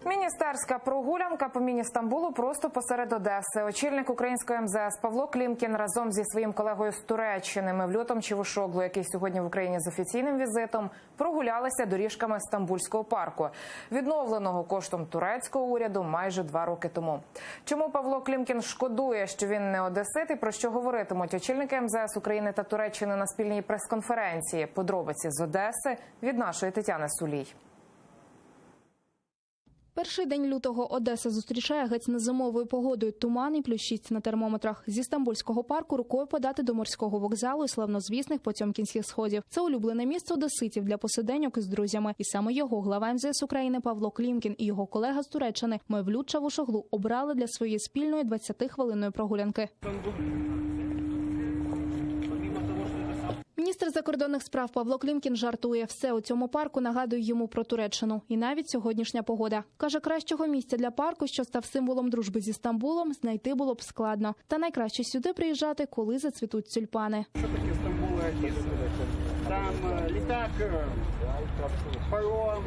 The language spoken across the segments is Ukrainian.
Міністерська прогулянка по міні-Стамбулу просто посеред Одеси. Очільник української МЗС Павло Клімкін разом зі своїм колегою з Туреччини Мевлютом Чавушоглу, який сьогодні в Україні з офіційним візитом, прогулялися доріжками Стамбульського парку, відновленого коштом турецького уряду майже 2 роки тому. Чому Павло Клімкін шкодує, що він не одесит, і про що говоритимуть очільники МЗС України та Туреччини на спільній прес-конференції? Подробиці з Одеси від нашої Тетяни Сулій. Перший день лютого Одеса зустрічає геть незимовою погодою. Туман і плюс 6 на термометрах. Зі Стамбульського парку рукою подати до морського вокзалу і славнозвісних потьомкінських сходів. Це улюблене місце одеситів для посиденьок із друзями. І саме його глава МЗС України Павло Клімкін і його колега з Туреччини Мевлют Чавушоглу обрали для своєї спільної 20-хвилинної прогулянки. Міністр закордонних справ Павло Клімкін жартує. Все у цьому парку нагадує йому про Туреччину. І навіть сьогоднішня погода. Каже, кращого місця для парку, що став символом дружби зі Стамбулом, знайти було б складно. Та найкраще сюди приїжджати, коли зацвітуть тюльпани. Що таке Стамбул? Там літак, паром,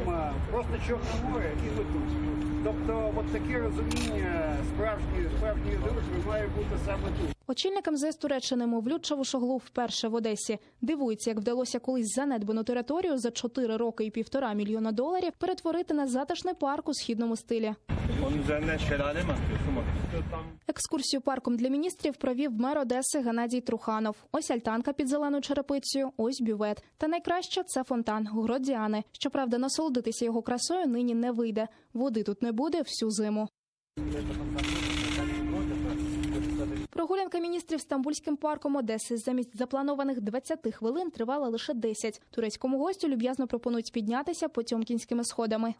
просто Чорне море і ви тут. Тобто, от таке розуміння справжньої дружби має бути саме тут. Очільник МЗС Туреччини Мевлют Чавушоглу вперше в Одесі. Дивується, як вдалося колись занедбану територію за 4 роки і $1,5 мільйона перетворити на затишний парк у східному стилі. Екскурсію парком для міністрів провів мер Одеси Геннадій Труханов. Ось альтанка під зеленою черепицею, ось бювет. Та найкраще – це фонтан Грот Діани. Щоправда, насолодитися його красою нині не вийде. Води тут не буде всю зиму. Прогулянка міністрів Стамбульським парком Одеси замість запланованих 20 хвилин тривала лише 10. Турецькому гостю люб'язно пропонують піднятися потьомкінськими сходами.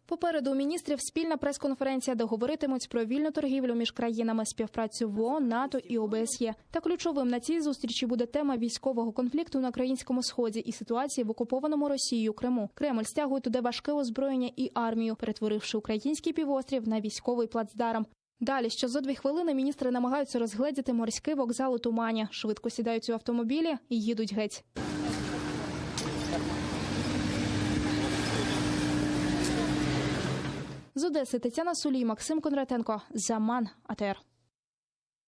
Попереду у міністрів спільна прес-конференція, де говоритимуть про вільну торгівлю між країнами, співпрацю в ООН, НАТО і ОБСЄ. Та ключовим на цій зустрічі буде тема військового конфлікту на Українському сході і ситуації в окупованому Росією Криму. Кремль стягує туди важке озброєння і армію, перетворивши український півострів на військовий плацдарм. Далі, що за 2 хвилини, міністри намагаються розгледіти морський вокзал у тумані. Швидко сідають у автомобілі і їдуть геть. З Одеси Тетяна Сулій, Максим Кондратенко, Заман, АТР.